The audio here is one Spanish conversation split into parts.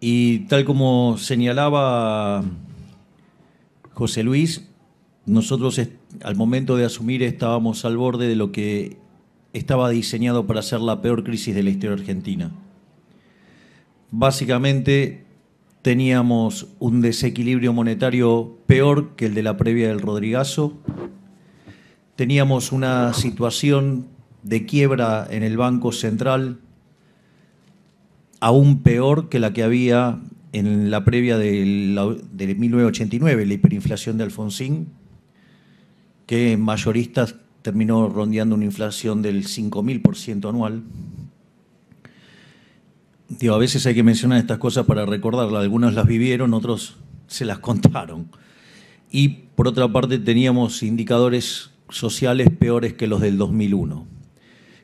Y tal como señalaba José Luis, nosotros al momento de asumir estábamos al borde de lo que estaba diseñado para ser la peor crisis de la historia argentina. Básicamente teníamos un desequilibrio monetario peor que el de la previa del Rodrigazo. Teníamos una situación de quiebra en el Banco Central aún peor que la que había en la previa de 1989, la hiperinflación de Alfonsín, que en mayoristas terminó rondeando una inflación del 5.000% anual. Digo, a veces hay que mencionar estas cosas para recordarlas. Algunos las vivieron, otros se las contaron. Y por otra parte teníamos indicadores sociales peores que los del 2001.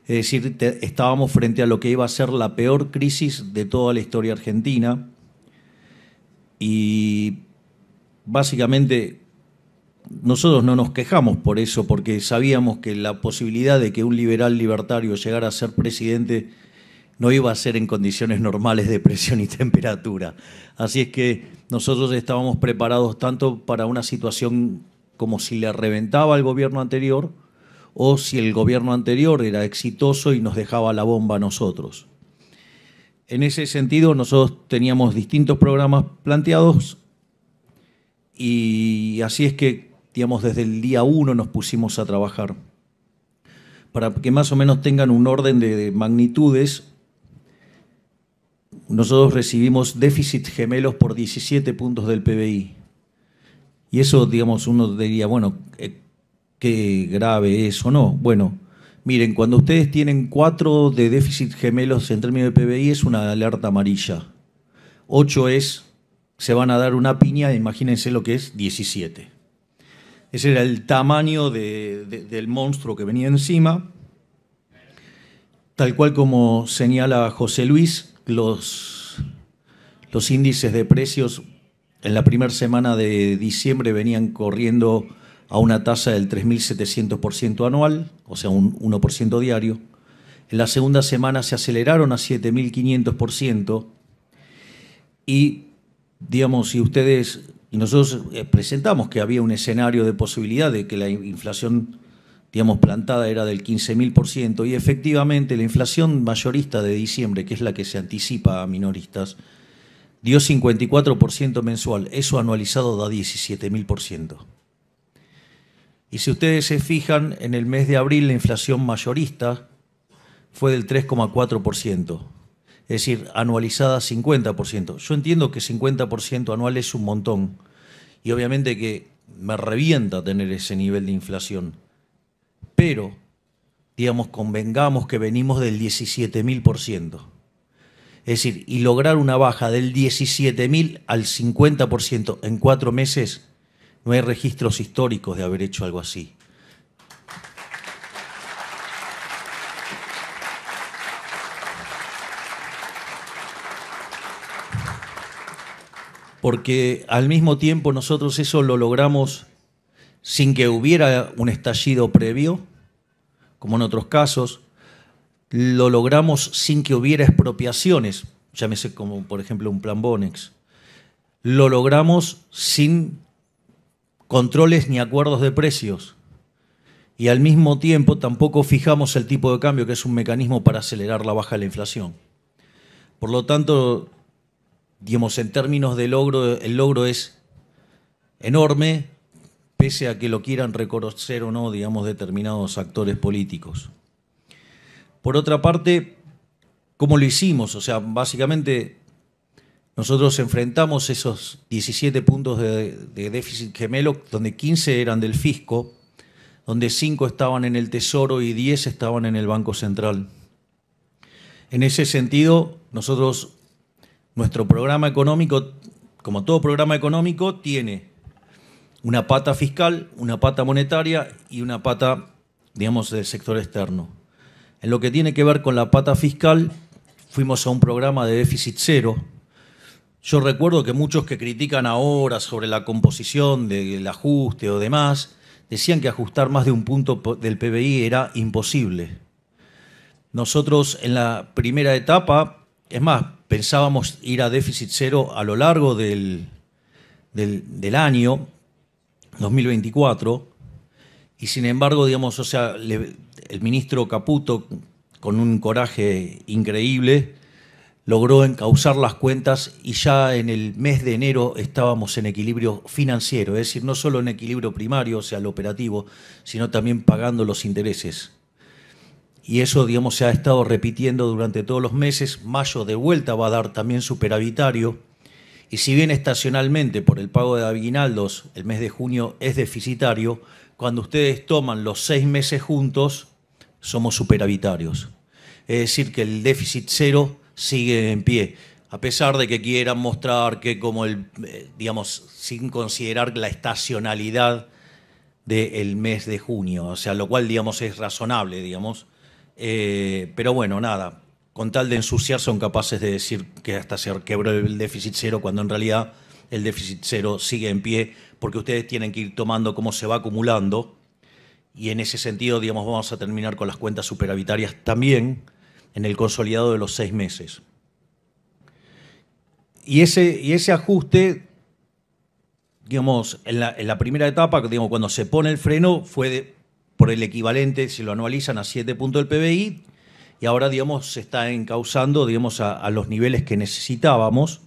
Es decir, estábamos frente a lo que iba a ser la peor crisis de toda la historia argentina. Y básicamente nosotros no nos quejamos por eso, porque sabíamos que la posibilidad de que un liberal libertario llegara a ser presidente no iba a ser en condiciones normales de presión y temperatura. Así es que nosotros estábamos preparados tanto para una situación como si le reventaba al gobierno anterior o si el gobierno anterior era exitoso y nos dejaba la bomba a nosotros. En ese sentido, nosotros teníamos distintos programas planteados y así es que, digamos, desde el día 1 nos pusimos a trabajar. Para que más o menos tengan un orden de magnitudes, nosotros recibimos déficit gemelos por 17 puntos del PBI. Y eso, digamos, uno diría, bueno, qué grave es o no. Bueno, miren, cuando ustedes tienen 4 de déficit gemelos en términos de PBI es una alerta amarilla. 8 es, se van a dar una piña, imagínense lo que es 17. Ese era el tamaño del monstruo que venía encima. Tal cual como señala José Luis, los índices de precios en la primera semana de diciembre venían corriendo a una tasa del 3.700% anual, o sea, un 1% diario. En la segunda semana se aceleraron a 7.500%. Y, digamos, si ustedes, y nosotros presentamos que había un escenario de posibilidad de que la inflación, digamos, plantada era del 15.000%, y efectivamente la inflación mayorista de diciembre, que es la que se anticipa a minoristas, dio 54% mensual. Eso anualizado da 17.000%. Y si ustedes se fijan, en el mes de abril la inflación mayorista fue del 3,4%. Es decir, anualizada 50%. Yo entiendo que 50% anual es un montón. Y obviamente que me revienta tener ese nivel de inflación. Pero, digamos, convengamos que venimos del 17.000%. Es decir, y lograr una baja del 17.000 al 50% en 4 meses, no hay registros históricos de haber hecho algo así. Porque al mismo tiempo nosotros eso lo logramos sin que hubiera un estallido previo, como en otros casos. Lo logramos sin que hubiera expropiaciones, llámese como por ejemplo un plan Bonex. Lo logramos sin controles ni acuerdos de precios. Y al mismo tiempo tampoco fijamos el tipo de cambio, que es un mecanismo para acelerar la baja de la inflación. Por lo tanto, digamos, en términos de logro, el logro es enorme, pese a que lo quieran reconocer o no, digamos, determinados actores políticos. Por otra parte, ¿cómo lo hicimos? O sea, básicamente nosotros enfrentamos esos 17 puntos de déficit gemelo, donde 15 eran del fisco, donde 5 estaban en el Tesoro y 10 estaban en el Banco Central. En ese sentido, nuestro programa económico, como todo programa económico, tiene una pata fiscal, una pata monetaria y una pata, digamos, del sector externo. En lo que tiene que ver con la pata fiscal, fuimos a un programa de déficit cero. Yo recuerdo que muchos que critican ahora sobre la composición del ajuste o demás, decían que ajustar más de un punto del PBI era imposible. Nosotros en la primera etapa, Es más, pensábamos ir a déficit cero a lo largo del año 2024, y sin embargo, digamos, o sea, el ministro Caputo, con un coraje increíble, logró encauzar las cuentas y ya en el mes de enero estábamos en equilibrio financiero, es decir, no solo en equilibrio primario, o sea, lo operativo, sino también pagando los intereses. Y eso, digamos, se ha estado repitiendo durante todos los meses. Mayo de vuelta va a dar también superavitario. Y si bien estacionalmente por el pago de aguinaldos el mes de junio es deficitario, cuando ustedes toman los 6 meses juntos, somos superavitarios. Es decir, que el déficit cero sigue en pie, a pesar de que quieran mostrar que como digamos, sin considerar la estacionalidad del mes de junio, o sea, lo cual, digamos, es razonable, digamos. Pero bueno, nada, con tal de ensuciar son capaces de decir que hasta se quebró el déficit cero, cuando en realidad el déficit cero sigue en pie, porque ustedes tienen que ir tomando cómo se va acumulando, y en ese sentido, digamos, vamos a terminar con las cuentas superavitarias también en el consolidado de los 6 meses. Y ese ajuste, digamos, en la primera etapa, digamos, cuando se pone el freno, fue por el equivalente, si lo anualizan, a 7 puntos del PBI, y ahora, digamos, se está encauzando, digamos, a los niveles que necesitábamos.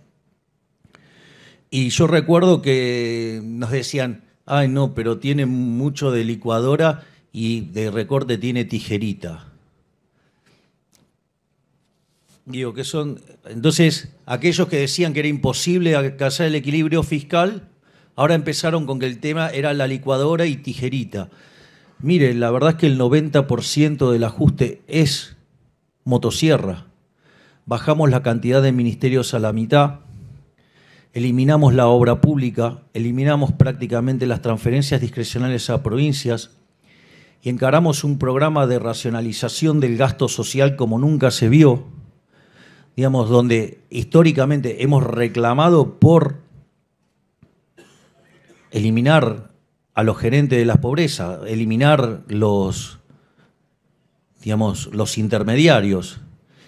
Y yo recuerdo que nos decían, ay, no, pero tiene mucho de licuadora y de recorte tiene tijerita. Digo, que son. Entonces, aquellos que decían que era imposible alcanzar el equilibrio fiscal, ahora empezaron con que el tema era la licuadora y tijerita. Mire, la verdad es que el 90% del ajuste es motosierra. Bajamos la cantidad de ministerios a la mitad, eliminamos la obra pública, eliminamos prácticamente las transferencias discrecionales a provincias y encaramos un programa de racionalización del gasto social como nunca se vio, digamos, donde históricamente hemos reclamado por eliminar a los gerentes de la pobreza, eliminar los intermediarios.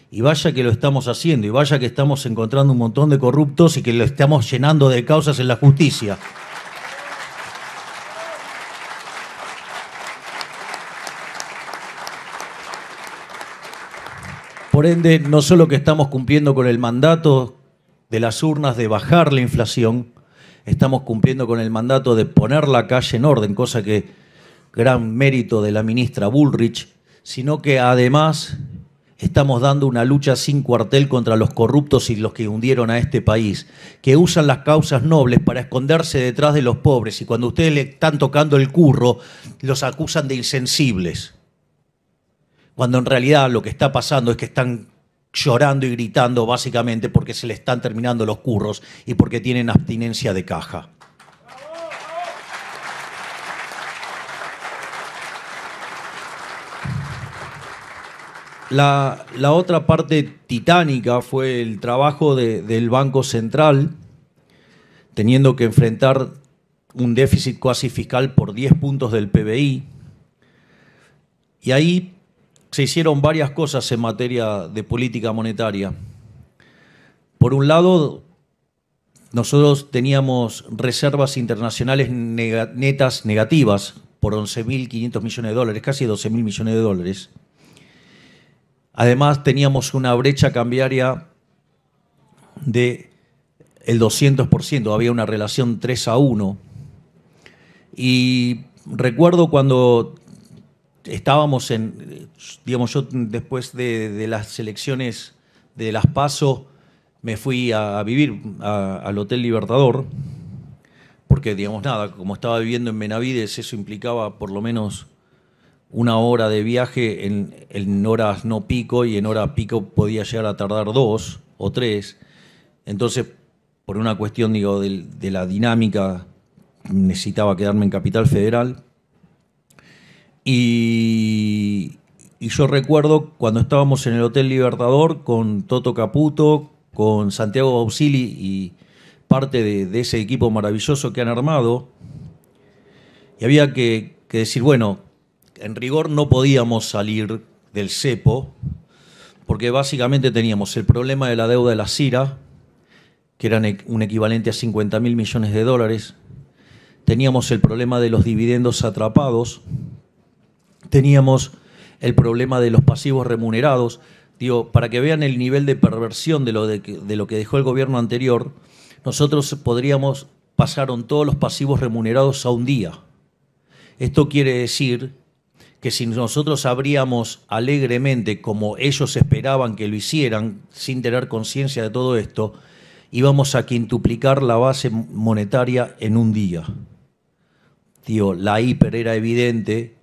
Y vaya que lo estamos haciendo, y vaya que estamos encontrando un montón de corruptos y que lo estamos llenando de causas en la justicia. Por ende, no solo que estamos cumpliendo con el mandato de las urnas de bajar la inflación, estamos cumpliendo con el mandato de poner la calle en orden, cosa que gran mérito de la ministra Bullrich, sino que además estamos dando una lucha sin cuartel contra los corruptos y los que hundieron a este país, que usan las causas nobles para esconderse detrás de los pobres, y cuando ustedes le están tocando el curro, los acusan de insensibles. Cuando en realidad lo que está pasando es que están llorando y gritando básicamente porque se le están terminando los curros y porque tienen abstinencia de caja. La otra parte titánica fue el trabajo del Banco Central, teniendo que enfrentar un déficit cuasi fiscal por 10 puntos del PBI. Y ahí se hicieron varias cosas en materia de política monetaria. Por un lado, nosotros teníamos reservas internacionales netas negativas por 11.500 millones de dólares, casi 12.000 millones de dólares. Además, teníamos una brecha cambiaria del 200%, había una relación 3-1. Y recuerdo cuando estábamos yo después de las elecciones de las PASO, me fui a vivir al Hotel Libertador, porque, como estaba viviendo en Benavides, eso implicaba por lo menos una hora de viaje en horas no pico, y en hora pico podía llegar a tardar 2 o 3. Entonces, por una cuestión de la dinámica, necesitaba quedarme en Capital Federal. Y yo recuerdo cuando estábamos en el Hotel Libertador con Toto Caputo, con Santiago Bausili y parte de ese equipo maravilloso que han armado, y había que decir, bueno, en rigor no podíamos salir del cepo, porque básicamente teníamos el problema de la deuda de la CIRA, que era un equivalente a 50.000 millones de dólares, teníamos el problema de los dividendos atrapados, teníamos el problema de los pasivos remunerados. Digo, para que vean el nivel de perversión de lo que dejó el gobierno anterior, nosotros pasaron todos los pasivos remunerados a un día. Esto quiere decir que si nosotros abríamos alegremente, como ellos esperaban que lo hicieran, sin tener conciencia de todo esto, íbamos a quintuplicar la base monetaria en un día. Digo, la hiper era evidente,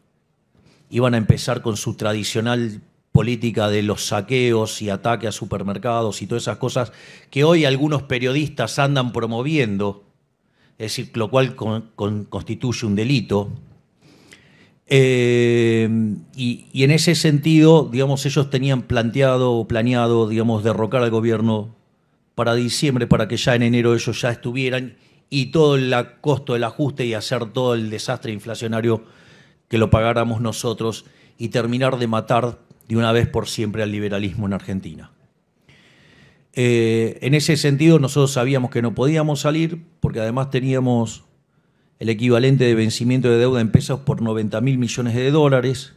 iban a empezar con su tradicional política de los saqueos y ataque a supermercados y todas esas cosas que hoy algunos periodistas andan promoviendo, es decir, lo cual constituye un delito. Y en ese sentido, digamos, ellos tenían planeado, digamos, derrocar al gobierno para diciembre, para que ya en enero ellos ya estuvieran, y todo el costo del ajuste y hacer todo el desastre inflacionario que lo pagáramos nosotros y terminar de matar de una vez por siempre al liberalismo en Argentina. En ese sentido, nosotros sabíamos que no podíamos salir, porque además teníamos el equivalente de vencimiento de deuda en pesos por 90.000 millones de dólares,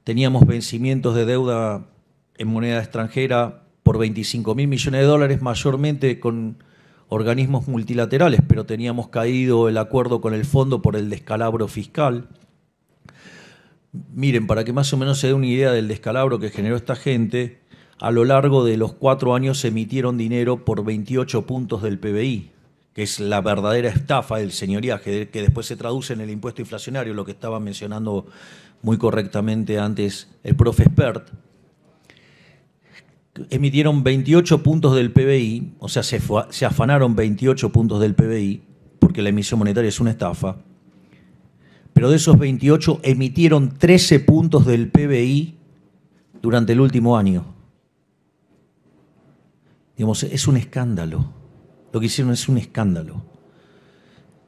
teníamos vencimientos de deuda en moneda extranjera por 25.000 millones de dólares, mayormente con organismos multilaterales, pero teníamos caído el acuerdo con el fondo por el descalabro fiscal. Miren, para que más o menos se dé una idea del descalabro que generó esta gente, a lo largo de los 4 años se emitieron dinero por 28 puntos del PBI, que es la verdadera estafa del señoriaje, que después se traduce en el impuesto inflacionario, lo que estaba mencionando muy correctamente antes el profe Espert. Emitieron 28 puntos del PBI, o sea, se afanaron 28 puntos del PBI, porque la emisión monetaria es una estafa, pero de esos 28 emitieron 13 puntos del PBI durante el último año. Digamos, es un escándalo. Lo que hicieron es un escándalo.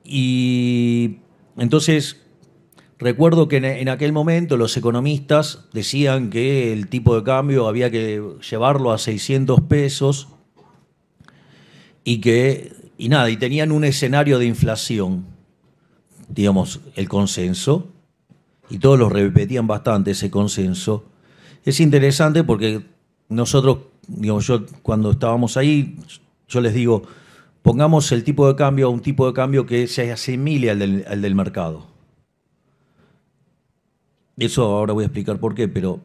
Y entonces, recuerdo que en aquel momento los economistas decían que el tipo de cambio había que llevarlo a 600 pesos y tenían un escenario de inflación, digamos, el consenso, y todos lo repetían bastante ese consenso. Es interesante porque nosotros, digamos, yo cuando estábamos ahí, yo les digo, pongamos el tipo de cambio a un tipo de cambio que se asimile al del mercado. Eso ahora voy a explicar por qué, pero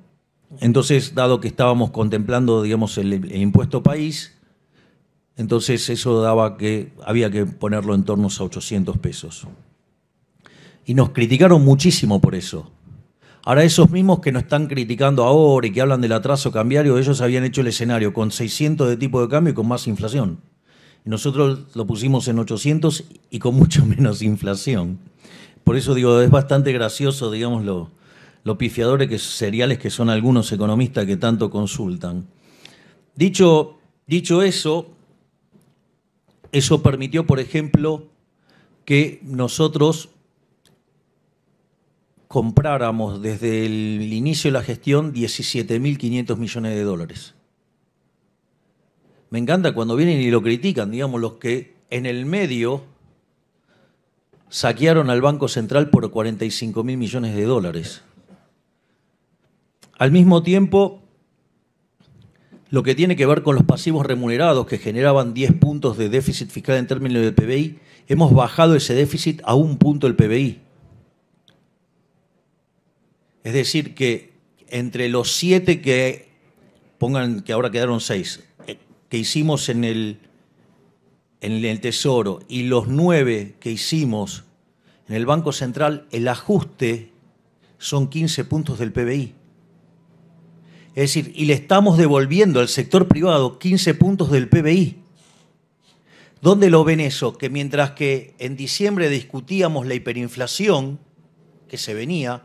entonces, dado que estábamos contemplando, digamos, el impuesto país, entonces eso daba que había que ponerlo en torno a 800 pesos. Y nos criticaron muchísimo por eso. Ahora, esos mismos que nos están criticando ahora y que hablan del atraso cambiario, ellos habían hecho el escenario con 600 de tipo de cambio y con más inflación. Y nosotros lo pusimos en 800 y con mucho menos inflación. Por eso digo, es bastante gracioso, digamos, lo pifiadores seriales que son algunos economistas que tanto consultan. Dicho eso permitió, por ejemplo, que nosotros compráramos desde el inicio de la gestión 17.500 millones de dólares. Me encanta cuando vienen y lo critican, digamos, los que en el medio saquearon al Banco Central por 45.000 millones de dólares. Al mismo tiempo, lo que tiene que ver con los pasivos remunerados, que generaban 10 puntos de déficit fiscal en términos del PBI, hemos bajado ese déficit a 1 punto del PBI. Es decir, que entre los 7 que, pongan que ahora quedaron 6, que hicimos en el Tesoro y los 9 que hicimos en el Banco Central, el ajuste son 15 puntos del PBI. Es decir, y le estamos devolviendo al sector privado 15 puntos del PBI. ¿Dónde lo ven eso? Que mientras que en diciembre discutíamos la hiperinflación que se venía,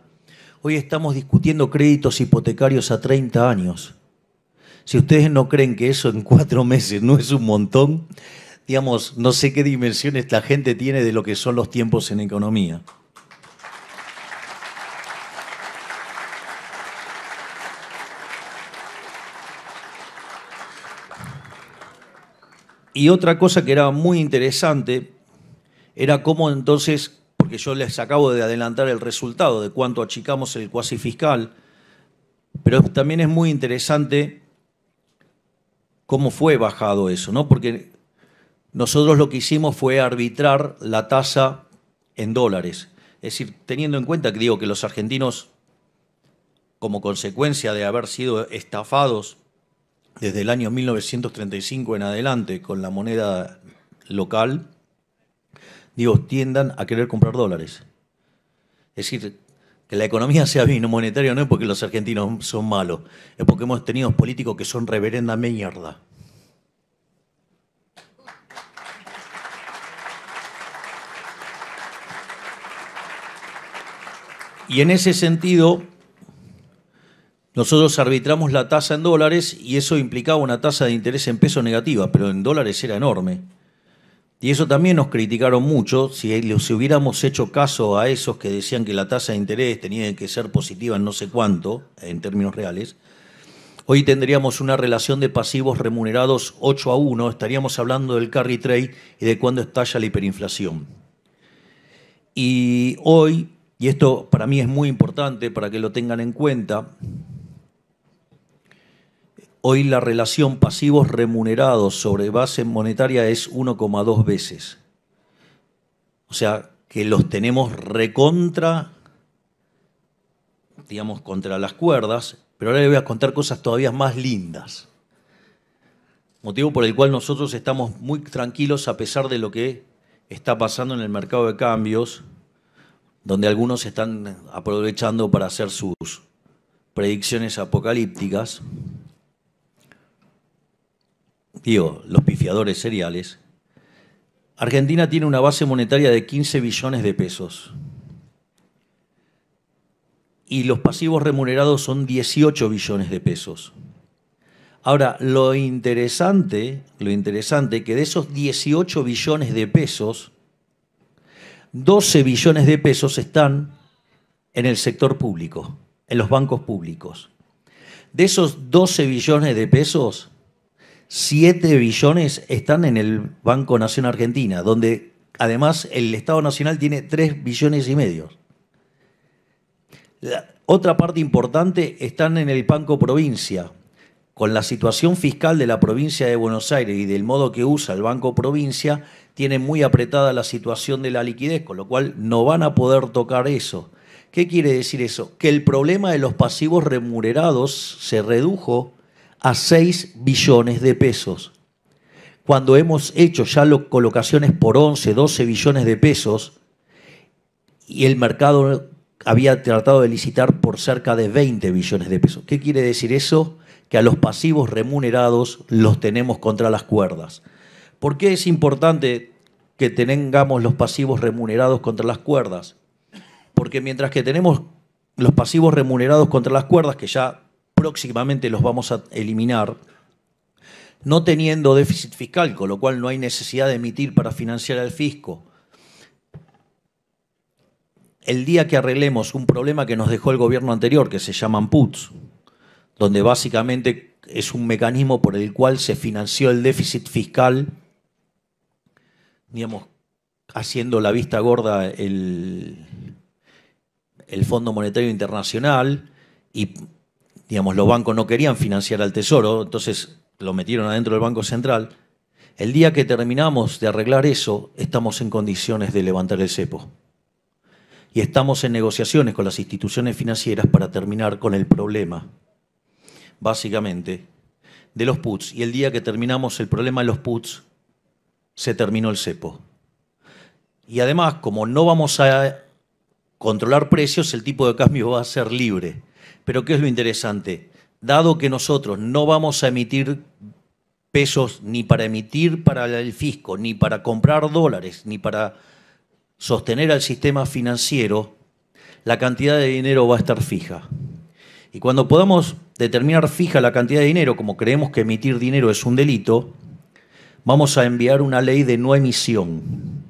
hoy estamos discutiendo créditos hipotecarios a 30 años. Si ustedes no creen que eso en 4 meses no es un montón, digamos, no sé qué dimensiones la gente tiene de lo que son los tiempos en economía. Y otra cosa que era muy interesante era cómo entonces, porque yo les acabo de adelantar el resultado de cuánto achicamos el cuasi fiscal, pero también es muy interesante cómo fue bajado eso, ¿no? Porque nosotros lo que hicimos fue arbitrar la tasa en dólares. Es decir, teniendo en cuenta que digo que los argentinos, como consecuencia de haber sido estafados desde el año 1935 en adelante con la moneda local, digo, tiendan a querer comprar dólares. Es decir, que la economía sea monetaria no es porque los argentinos son malos, es porque hemos tenido políticos que son reverenda mierda. Y en ese sentido, nosotros arbitramos la tasa en dólares y eso implicaba una tasa de interés en peso negativa, pero en dólares era enorme. Y eso también nos criticaron mucho, si hubiéramos hecho caso a esos que decían que la tasa de interés tenía que ser positiva en no sé cuánto, en términos reales, hoy tendríamos una relación de pasivos remunerados 8-1, estaríamos hablando del carry trade y de cuándo estalla la hiperinflación. Y hoy, y esto para mí es muy importante para que lo tengan en cuenta, hoy la relación pasivos remunerados sobre base monetaria es 1,2 veces. O sea, que los tenemos recontra, digamos, contra las cuerdas, pero ahora les voy a contar cosas todavía más lindas. Motivo por el cual nosotros estamos muy tranquilos a pesar de lo que está pasando en el mercado de cambios, donde algunos están aprovechando para hacer sus predicciones apocalípticas. Digo, los pifiadores seriales. Argentina tiene una base monetaria de 15 billones de pesos. Y los pasivos remunerados son 18 billones de pesos. Ahora, lo interesante que de esos 18 billones de pesos, 12 billones de pesos están en el sector público, en los bancos públicos. De esos 12 billones de pesos, 7 billones están en el Banco Nación Argentina, donde además el Estado Nacional tiene 3 billones y medio. La otra parte importante están en el Banco Provincia. Con la situación fiscal de la provincia de Buenos Aires y del modo que usa el Banco Provincia, tiene muy apretada la situación de la liquidez, con lo cual no van a poder tocar eso. ¿Qué quiere decir eso? Que el problema de los pasivos remunerados se redujo a 6 billones de pesos. Cuando hemos hecho ya colocaciones por 11, 12 billones de pesos y el mercado había tratado de licitar por cerca de 20 billones de pesos. ¿Qué quiere decir eso? Que a los pasivos remunerados los tenemos contra las cuerdas. ¿Por qué es importante que tengamos los pasivos remunerados contra las cuerdas? Porque mientras que tenemos los pasivos remunerados contra las cuerdas, que ya próximamente los vamos a eliminar, no teniendo déficit fiscal, con lo cual no hay necesidad de emitir para financiar al fisco. El día que arreglemos un problema que nos dejó el gobierno anterior, que se llaman puts, donde básicamente es un mecanismo por el cual se financió el déficit fiscal, digamos, haciendo la vista gorda el Fondo Monetario Internacional y, digamos, los bancos no querían financiar al Tesoro, entonces lo metieron adentro del Banco Central. El día que terminamos de arreglar eso, estamos en condiciones de levantar el cepo. Y estamos en negociaciones con las instituciones financieras para terminar con el problema, básicamente, de los puts. Y el día que terminamos el problema de los puts, se terminó el cepo. Y además, como no vamos a controlar precios, el tipo de cambio va a ser libre. Pero ¿qué es lo interesante? Dado que nosotros no vamos a emitir pesos ni para emitir para el fisco, ni para comprar dólares, ni para sostener al sistema financiero, la cantidad de dinero va a estar fija. Y cuando podamos determinar fija la cantidad de dinero, como creemos que emitir dinero es un delito, vamos a enviar una ley de no emisión.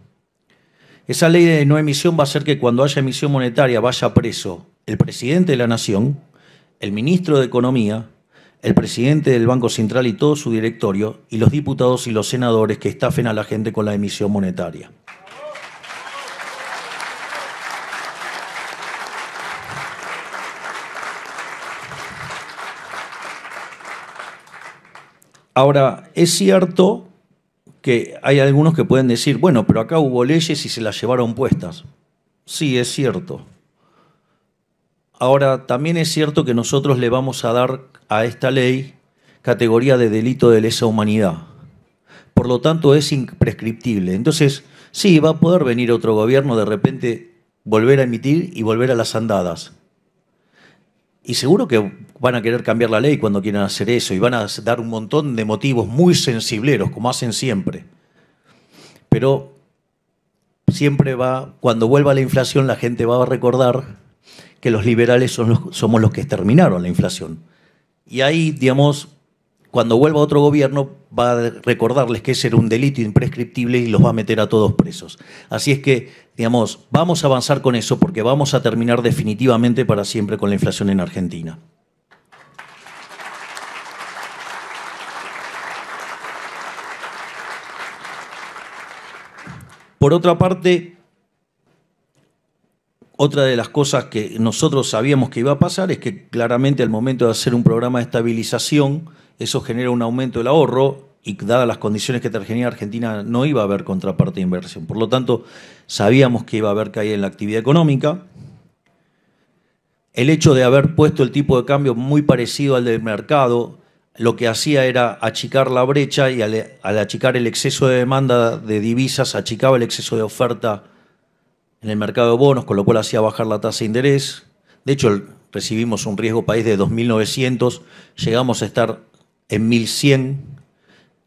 Esa ley de no emisión va a hacer que cuando haya emisión monetaria vaya preso el presidente de la Nación, el ministro de Economía, el presidente del Banco Central y todo su directorio, y los diputados y los senadores que estafen a la gente con la emisión monetaria. Ahora, es cierto que hay algunos que pueden decir, bueno, pero acá hubo leyes y se las llevaron puestas. Sí, es cierto. Ahora, también es cierto que nosotros le vamos a dar a esta ley categoría de delito de lesa humanidad. Por lo tanto, es imprescriptible. Entonces, sí, va a poder venir otro gobierno de repente, volver a emitir y volver a las andadas. Y seguro que van a querer cambiar la ley cuando quieran hacer eso y van a dar un montón de motivos muy sensibleros, como hacen siempre. Pero siempre cuando vuelva la inflación, la gente va a recordar que los liberales somos los que exterminaron la inflación. Y ahí, digamos, cuando vuelva otro gobierno, va a recordarles que ese era un delito imprescriptible y los va a meter a todos presos. Así es que, digamos, vamos a avanzar con eso porque vamos a terminar definitivamente para siempre con la inflación en Argentina. Por otra parte, otra de las cosas que nosotros sabíamos que iba a pasar es que claramente al momento de hacer un programa de estabilización, eso genera un aumento del ahorro y dadas las condiciones que tenía Argentina no iba a haber contraparte de inversión. Por lo tanto, sabíamos que iba a haber caída en la actividad económica. El hecho de haber puesto el tipo de cambio muy parecido al del mercado, lo que hacía era achicar la brecha y al achicar el exceso de demanda de divisas, achicaba el exceso de oferta en el mercado de bonos, con lo cual hacía bajar la tasa de interés. De hecho, recibimos un riesgo país de 2.900, llegamos a estar en 1.100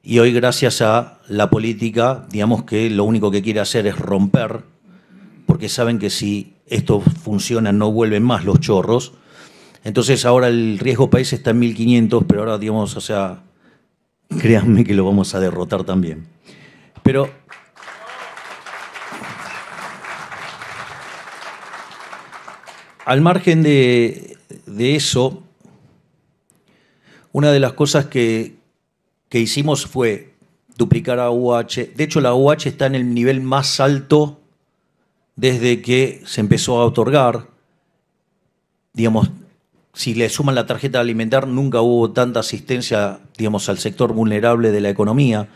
y hoy gracias a la política, digamos que lo único que quiere hacer es romper, porque saben que si esto funciona no vuelven más los chorros. Entonces ahora el riesgo país está en 1.500, pero ahora, digamos, o sea, créanme que lo vamos a derrotar también. Pero al margen de eso, una de las cosas que hicimos fue duplicar a UH. De hecho, la UH está en el nivel más alto desde que se empezó a otorgar. Digamos, si le suman la tarjeta alimentar, nunca hubo tanta asistencia, digamos, al sector vulnerable de la economía.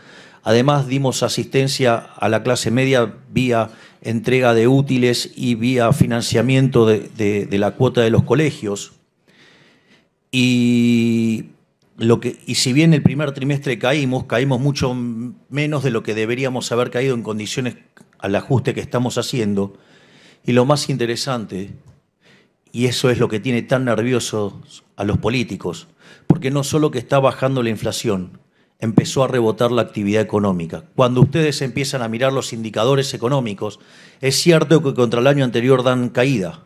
Además, dimos asistencia a la clase media vía entrega de útiles y vía financiamiento de la cuota de los colegios. Y si bien el primer trimestre caímos mucho menos de lo que deberíamos haber caído en condiciones al ajuste que estamos haciendo. Y lo más interesante, y eso es lo que tiene tan nerviosos a los políticos, porque no solo que está bajando la inflación, empezó a rebotar la actividad económica. Cuando ustedes empiezan a mirar los indicadores económicos, es cierto que contra el año anterior dan caída,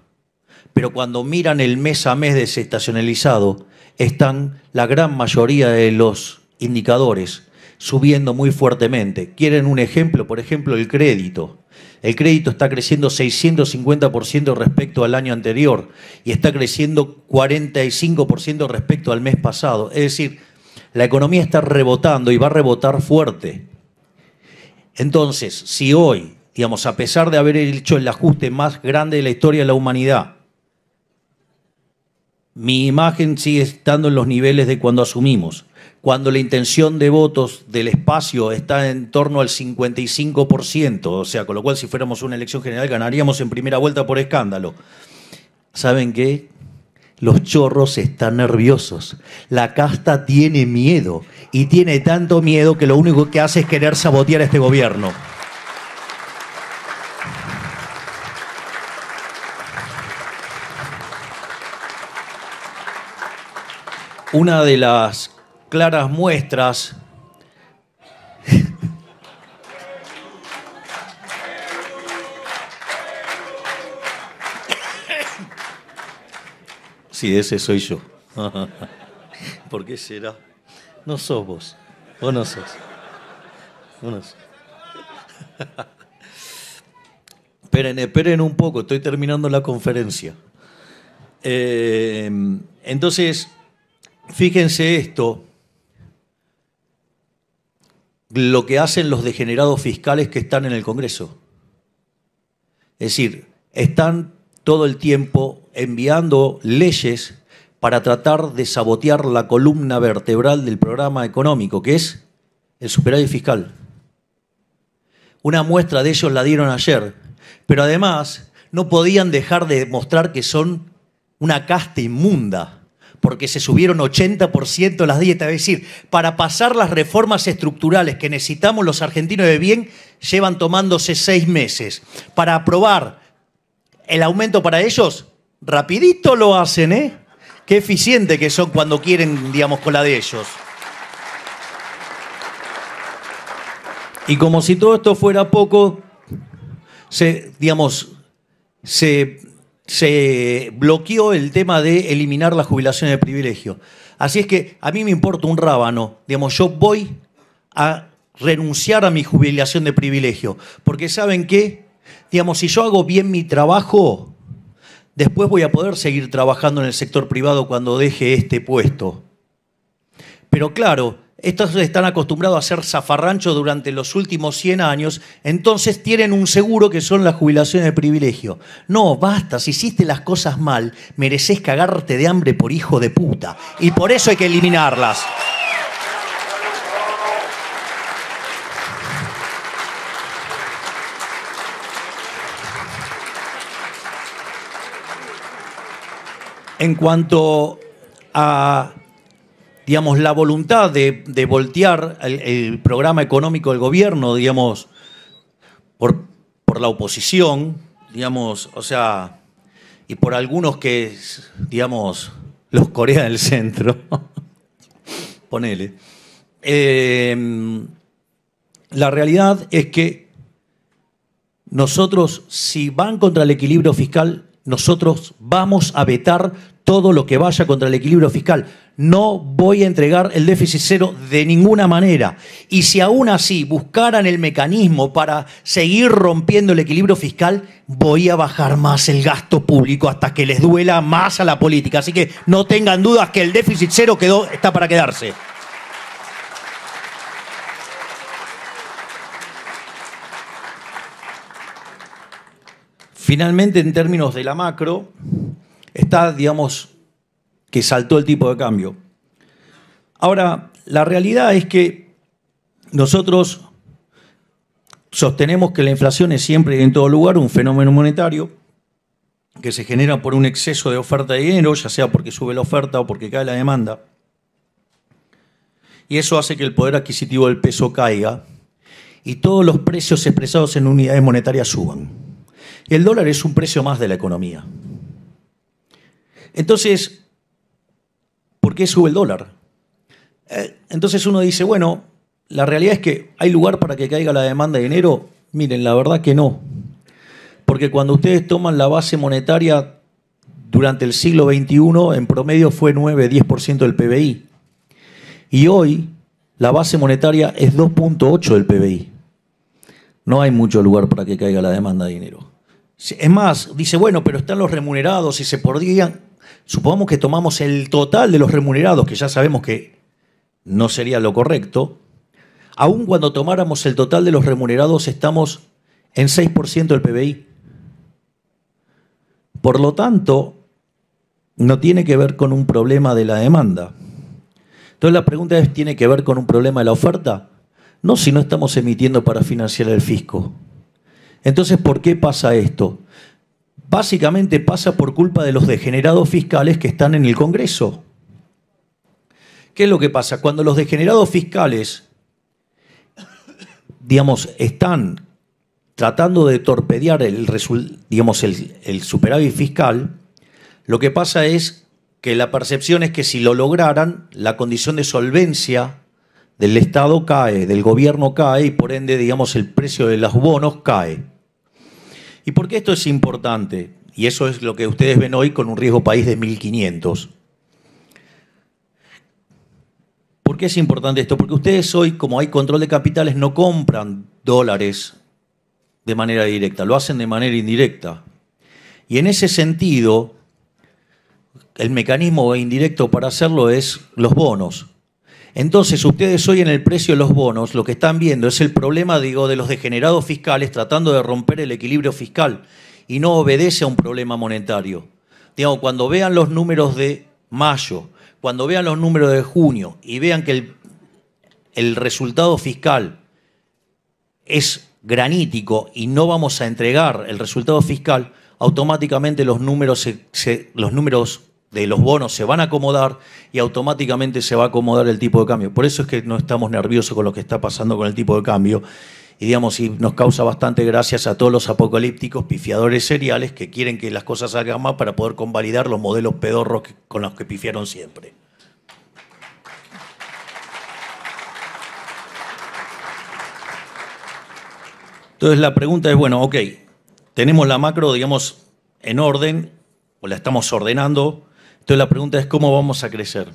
pero cuando miran el mes a mes desestacionalizado, están la gran mayoría de los indicadores subiendo muy fuertemente. ¿Quieren un ejemplo? Por ejemplo, el crédito. El crédito está creciendo 650% respecto al año anterior y está creciendo 45% respecto al mes pasado. Es decir, la economía está rebotando y va a rebotar fuerte. Entonces, si hoy, digamos, a pesar de haber hecho el ajuste más grande de la historia de la humanidad, mi imagen sigue estando en los niveles de cuando asumimos, cuando la intención de votos del espacio está en torno al 55%, o sea, con lo cual si fuéramos una elección general ganaríamos en primera vuelta por escándalo. ¿Saben qué? Los chorros están nerviosos. La casta tiene miedo y tiene tanto miedo que lo único que hace es querer sabotear a este gobierno. Una de las claras muestras sí, ese soy yo. ¿Por qué será? No sos vos. Vos no sos. Vos no sos. Esperen un poco, estoy terminando la conferencia. Entonces, fíjense esto, lo que hacen los degenerados fiscales que están en el Congreso. Es decir, están todo el tiempo enviando leyes para tratar de sabotear la columna vertebral del programa económico, que es el superávit fiscal. Una muestra de ellos la dieron ayer, pero además no podían dejar de mostrar que son una casta inmunda, porque se subieron 80% las dietas. Es decir, para pasar las reformas estructurales que necesitamos los argentinos de bien, llevan tomándose 6 meses. Para aprobar el aumento para ellos, rapidito lo hacen, ¿eh? Qué eficiente que son cuando quieren, digamos, con la de ellos. Y como si todo esto fuera poco, se bloqueó el tema de eliminar las jubilaciones de privilegio. Así es que a mí me importa un rábano. Digamos, yo voy a renunciar a mi jubilación de privilegio. Porque ¿saben qué? Digamos, si yo hago bien mi trabajo, después voy a poder seguir trabajando en el sector privado cuando deje este puesto. Pero claro, estos están acostumbrados a hacer zafarrancho durante los últimos 100 años, entonces tienen un seguro que son las jubilaciones de privilegio. No, basta, si hiciste las cosas mal, mereces cagarte de hambre por hijo de puta. Y por eso hay que eliminarlas. En cuanto a, digamos, la voluntad de voltear el programa económico del gobierno, digamos, por la oposición, digamos, o sea, y por algunos que, digamos, los Corea del Centro, ponele. La realidad es que nosotros, si van contra el equilibrio fiscal, nosotros vamos a vetar todo lo que vaya contra el equilibrio fiscal. No voy a entregar el déficit cero de ninguna manera. Y si aún así buscaran el mecanismo para seguir rompiendo el equilibrio fiscal, voy a bajar más el gasto público hasta que les duela más a la política. Así que no tengan dudas que el déficit cero está para quedarse. Finalmente, en términos de la macro, está, digamos, que saltó el tipo de cambio. Ahora, la realidad es que nosotros sostenemos que la inflación es siempre y en todo lugar un fenómeno monetario que se genera por un exceso de oferta de dinero, ya sea porque sube la oferta o porque cae la demanda. Y eso hace que el poder adquisitivo del peso caiga y todos los precios expresados en unidades monetarias suban. Y el dólar es un precio más de la economía. Entonces, ¿por qué sube el dólar? Entonces uno dice, bueno, la realidad es que ¿hay lugar para que caiga la demanda de dinero? Miren, la verdad que no. Porque cuando ustedes toman la base monetaria durante el siglo XXI, en promedio fue 9-10% del PBI. Y hoy la base monetaria es 2.8 del PBI. No hay mucho lugar para que caiga la demanda de dinero. Es más, dice, bueno, pero están los remunerados y se podrían... Supongamos que tomamos el total de los remunerados, que ya sabemos que no sería lo correcto. Aun cuando tomáramos el total de los remunerados, estamos en 6% del PBI. Por lo tanto, no tiene que ver con un problema de la demanda. Entonces la pregunta es, ¿tiene que ver con un problema de la oferta? No, si no estamos emitiendo para financiar el fisco. Entonces, ¿por qué pasa esto? Básicamente pasa por culpa de los degenerados fiscales que están en el Congreso. ¿Qué es lo que pasa? Cuando los degenerados fiscales, digamos, están tratando de torpedear el superávit fiscal, lo que pasa es que la percepción es que si lo lograran, la condición de solvencia del Estado cae, del gobierno cae y por ende, digamos, el precio de los bonos cae. ¿Y por qué esto es importante? Y eso es lo que ustedes ven hoy con un riesgo país de 1.500. ¿Por qué es importante esto? Porque ustedes hoy, como hay control de capitales, no compran dólares de manera directa, lo hacen de manera indirecta. Y en ese sentido, el mecanismo indirecto para hacerlo es los bonos. Entonces, ustedes hoy en el precio de los bonos lo que están viendo es el problema, digo, de los degenerados fiscales tratando de romper el equilibrio fiscal y no obedece a un problema monetario. Digamos, cuando vean los números de mayo, cuando vean los números de junio y vean que el resultado fiscal es granítico y no vamos a entregar el resultado fiscal, automáticamente los números de los bonos se van a acomodar y automáticamente se va a acomodar el tipo de cambio. Por eso es que no estamos nerviosos con lo que está pasando con el tipo de cambio. Y digamos, y nos causa bastante gracias a todos los apocalípticos pifiadores seriales que quieren que las cosas salgan más para poder convalidar los modelos pedorros con los que pifiaron siempre. Entonces la pregunta es, bueno, ok, tenemos la macro, digamos, en orden, o la estamos ordenando. Entonces la pregunta es, ¿cómo vamos a crecer?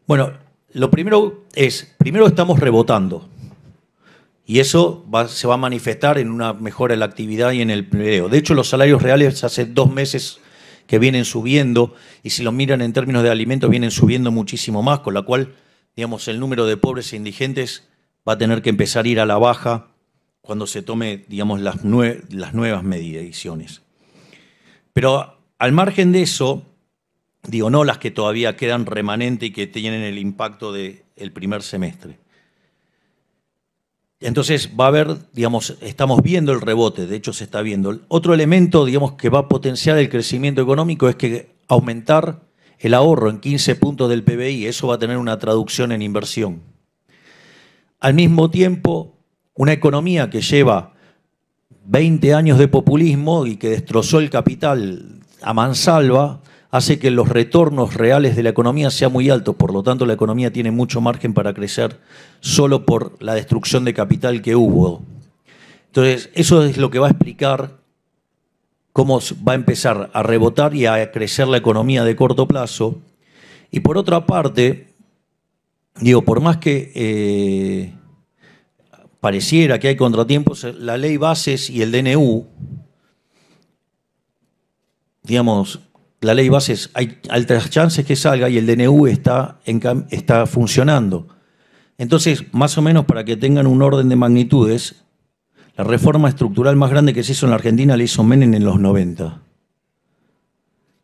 Bueno, lo primero estamos rebotando. Y eso se va a manifestar en una mejora en la actividad y en el empleo. De hecho, los salarios reales hace 2 meses que vienen subiendo, y si lo miran en términos de alimentos, vienen subiendo muchísimo más, con la cual, digamos, el número de pobres e indigentes va a tener que empezar a ir a la baja cuando se tome, digamos, las nuevas mediciones. Pero al margen de eso, digo, no las que todavía quedan remanente y que tienen el impacto del primer semestre. Entonces va a haber, digamos, estamos viendo el rebote, de hecho se está viendo. Otro elemento, digamos, que va a potenciar el crecimiento económico es que aumentar el ahorro en 15 puntos del PBI, eso va a tener una traducción en inversión. Al mismo tiempo, una economía que lleva 20 años de populismo y que destrozó el capital a mansalva, hace que los retornos reales de la economía sean muy altos. Por lo tanto, la economía tiene mucho margen para crecer solo por la destrucción de capital que hubo. Entonces, eso es lo que va a explicar cómo va a empezar a rebotar y a crecer la economía de corto plazo. Y por otra parte, digo, por más que pareciera que hay contratiempos, la ley Bases y el DNU, digamos, la ley Bases, hay altas chances que salga y el DNU está funcionando. Entonces, más o menos para que tengan un orden de magnitudes, la reforma estructural más grande que se hizo en la Argentina la hizo Menem en los 90.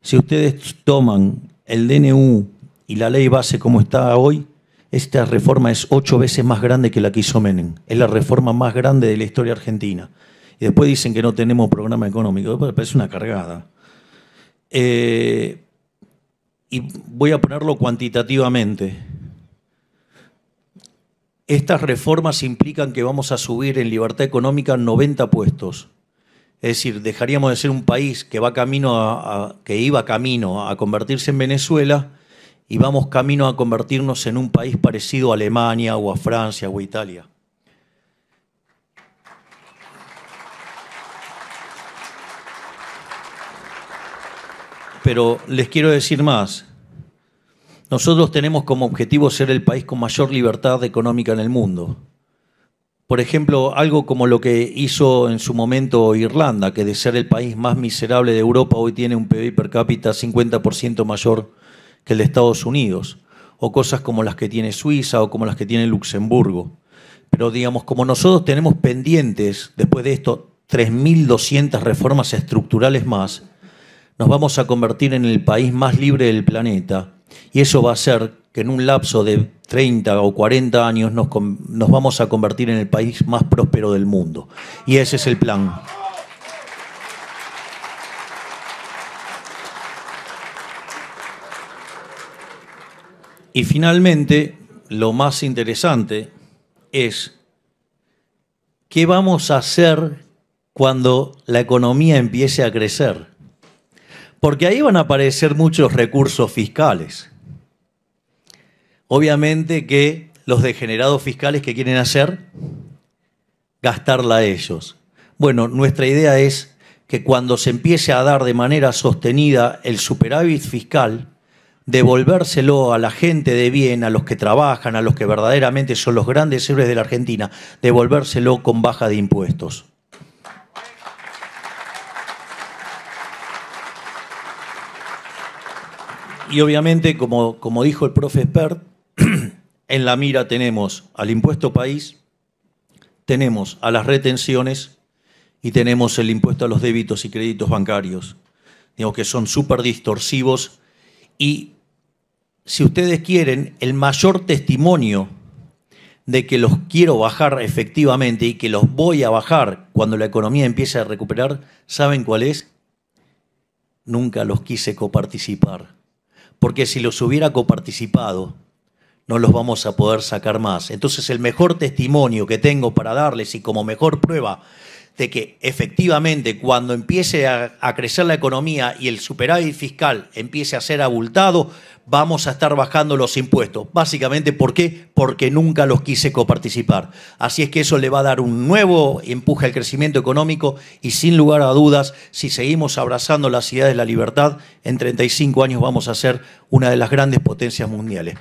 Si ustedes toman el DNU y la ley base como está hoy, esta reforma es 8 veces más grande que la que hizo Menem. Es la reforma más grande de la historia argentina. Y después dicen que no tenemos programa económico. Me parece una cargada. Y voy a ponerlo cuantitativamente. Estas reformas implican que vamos a subir en libertad económica 90 puestos. Es decir, dejaríamos de ser un país que iba camino a convertirse en Venezuela y vamos camino a convertirnos en un país parecido a Alemania o a Francia o a Italia. Pero les quiero decir más. Nosotros tenemos como objetivo ser el país con mayor libertad económica en el mundo. Por ejemplo, algo como lo que hizo en su momento Irlanda, que de ser el país más miserable de Europa, hoy tiene un PIB per cápita 50% mayor que el de Estados Unidos. O cosas como las que tiene Suiza o como las que tiene Luxemburgo. Pero digamos, como nosotros tenemos pendientes, después de esto, 3.200 reformas estructurales más, nos vamos a convertir en el país más libre del planeta. Y eso va a hacer que en un lapso de 30 o 40 años nos vamos a convertir en el país más próspero del mundo. Y ese es el plan. Y finalmente, lo más interesante es ¿qué vamos a hacer cuando la economía empiece a crecer? Porque ahí van a aparecer muchos recursos fiscales. Obviamente que los degenerados fiscales que quieren hacer, gastarla a ellos. Bueno, nuestra idea es que cuando se empiece a dar de manera sostenida el superávit fiscal, devolvérselo a la gente de bien, a los que trabajan, a los que verdaderamente son los grandes héroes de la Argentina, devolvérselo con baja de impuestos. Y obviamente, como dijo el profe Espert, en la mira tenemos al impuesto país, tenemos a las retenciones y tenemos el impuesto a los débitos y créditos bancarios. Digo que son súper distorsivos y, si ustedes quieren, el mayor testimonio de que los quiero bajar efectivamente y que los voy a bajar cuando la economía empiece a recuperar, ¿saben cuál es? Nunca los quise coparticipar. Porque si los hubiera coparticipado, no los vamos a poder sacar más. Entonces, el mejor testimonio que tengo para darles y como mejor prueba de que efectivamente cuando empiece a crecer la economía y el superávit fiscal empiece a ser abultado, vamos a estar bajando los impuestos. Básicamente, ¿por qué? Porque nunca los quise coparticipar. Así es que eso le va a dar un nuevo empuje al crecimiento económico y, sin lugar a dudas, si seguimos abrazando las ideas de la libertad, en 35 años vamos a ser una de las grandes potencias mundiales.